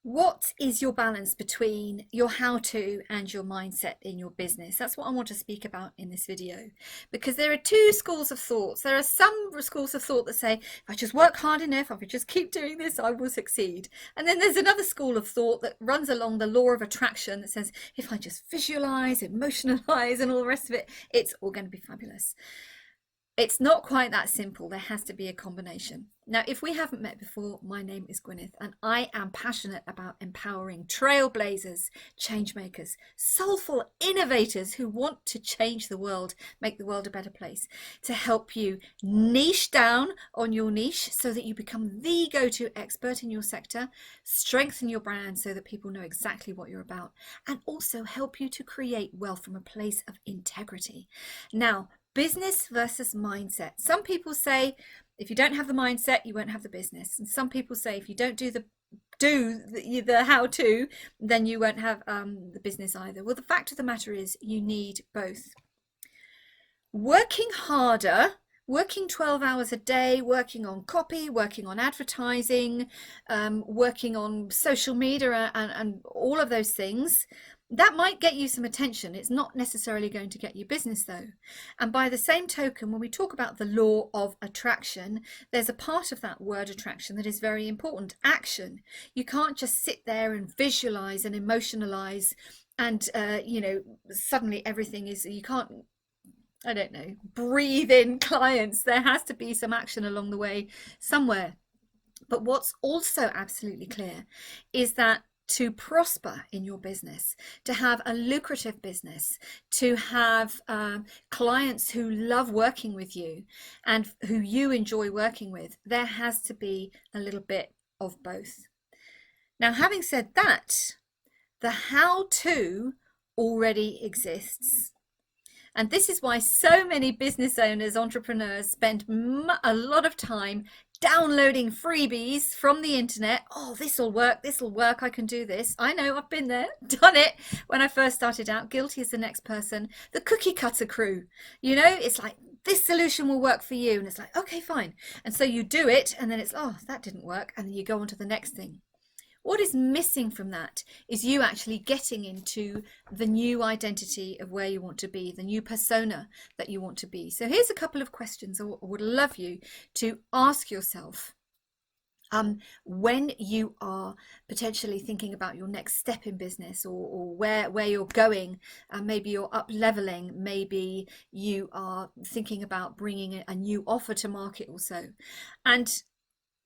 What is your balance between your how-to and your mindset in your business? That's what I want to speak about in this video, because there are two schools of thoughts. There are some schools of thought that say, if I just work hard enough, if I just keep doing this, I will succeed. And then there's another school of thought that runs along the law of attraction that says, if I just visualize, emotionalize, and all the rest of it, it's all going to be fabulous. It's not quite that simple. There has to be a combination. Now, if we haven't met before, my name is Gwyneth, and I am passionate about empowering trailblazers, change makers, soulful innovators who want to change the world, make the world a better place, to help you niche down on your niche so that you become the go-to expert in your sector, strengthen your brand so that people know exactly what you're about, and also help you to create wealth from a place of integrity. Now, business versus mindset. Some people say if you don't have the mindset, you won't have the business. And some people say if you don't do the how to, then you won't have the business either. Well, the fact of the matter is you need both. Working harder, working 12 hours a day, working on copy, working on advertising, working on social media and all of those things, that might get you some attention. It's not necessarily going to get you business though. And by the same token, when we talk about the law of attraction, there's a part of that word attraction that is very important: action. You can't just sit there and visualize and emotionalize and suddenly everything is, you can't, I don't know, breathe in clients. There has to be some action along the way somewhere. But what's also absolutely clear is that to prosper in your business, to have a lucrative business, to have clients who love working with you and who you enjoy working with, there has to be a little bit of both. Now, having said that, the how-to already exists. And this is why so many business owners, entrepreneurs spend a lot of time downloading freebies from the internet. Oh, this will work, I can do this. I know, I've been there, done it when I first started out. Guilty as the next person. The cookie cutter crew, it's like, this solution will work for you. And it's like, okay, fine. And so you do it and then it's, oh, that didn't work. And then you go on to the next thing. What is missing from that is you actually getting into the new identity of where you want to be, the new persona that you want to be. So here's a couple of questions I would love you to ask yourself when you are potentially thinking about your next step in business, or where you're going. Maybe you're up leveling, maybe you are thinking about bringing a new offer to market also. And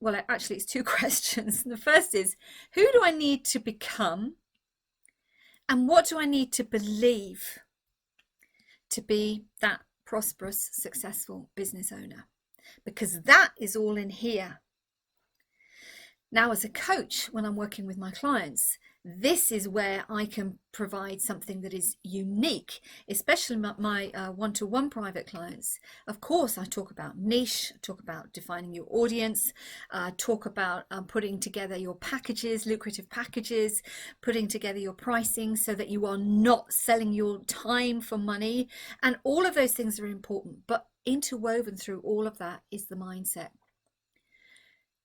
well, actually, it's two questions. The first is, who do I need to become? And what do I need to believe to be that prosperous, successful business owner? Because that is all in here. Now, as a coach, when I'm working with my clients, this is where I can provide something that is unique, especially my one-to-one private clients. Of course, I talk about niche, talk about defining your audience, talk about putting together your packages, lucrative packages, putting together your pricing so that you are not selling your time for money. And all of those things are important, but interwoven through all of that is the mindset.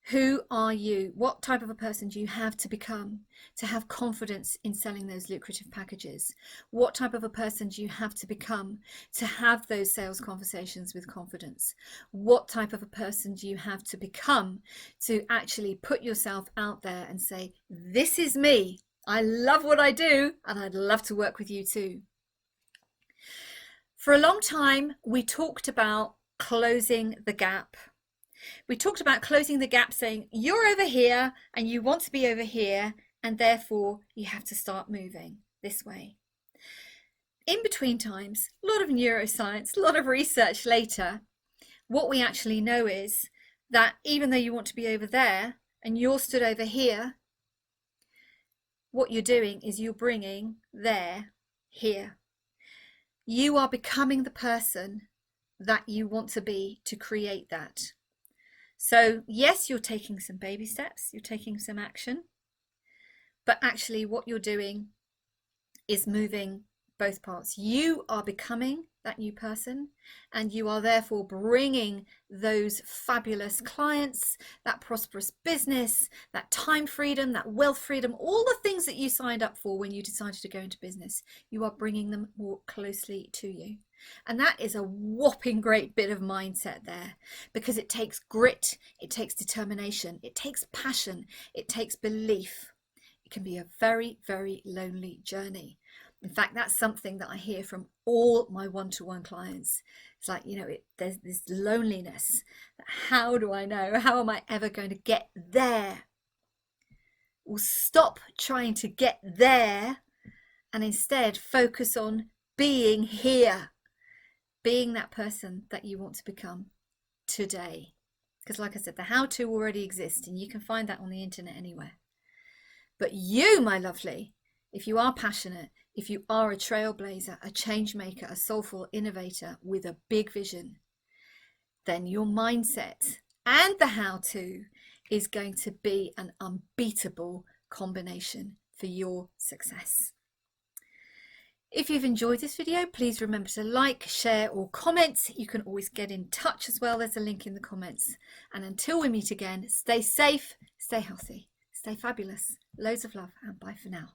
Who are you? What type of a person do you have to become to have confidence in selling those lucrative packages? What type of a person do you have to become to have those sales conversations with confidence? What type of a person do you have to become to actually put yourself out there and say, this is me. I love what I do and I'd love to work with you too. For a long time, we talked about closing the gap. We talked about closing the gap, saying you're over here and you want to be over here, and therefore you have to start moving this way. In between times, a lot of neuroscience, a lot of research later, what we actually know is that even though you want to be over there and you're stood over here, what you're doing is you're bringing there, here. You are becoming the person that you want to be to create that. So yes, you're taking some baby steps, you're taking some action, but actually what you're doing is moving both parts. You are becoming that new person, and you are therefore bringing those fabulous clients, that prosperous business, that time freedom, that wealth freedom, all the things that you signed up for when you decided to go into business. You are bringing them more closely to you. And that is a whopping great bit of mindset there, because it takes grit, it takes determination, it takes passion, it takes belief. It can be a very, very lonely journey. In fact, that's something that I hear from all my one-to-one clients. It's like, there's this loneliness. How do I know? How am I ever going to get there? Well, stop trying to get there and instead focus on being here, being that person that you want to become today. Because like I said, the how-to already exists, and you can find that on the internet anywhere. But you, my lovely, if you are passionate, if you are a trailblazer, a change maker, a soulful innovator with a big vision, then your mindset and the how-to is going to be an unbeatable combination for your success. If you've enjoyed this video, please remember to like, share or comment. You can always get in touch as well. There's a link in the comments. And until we meet again, stay safe, stay healthy, stay fabulous. Loads of love, and bye for now.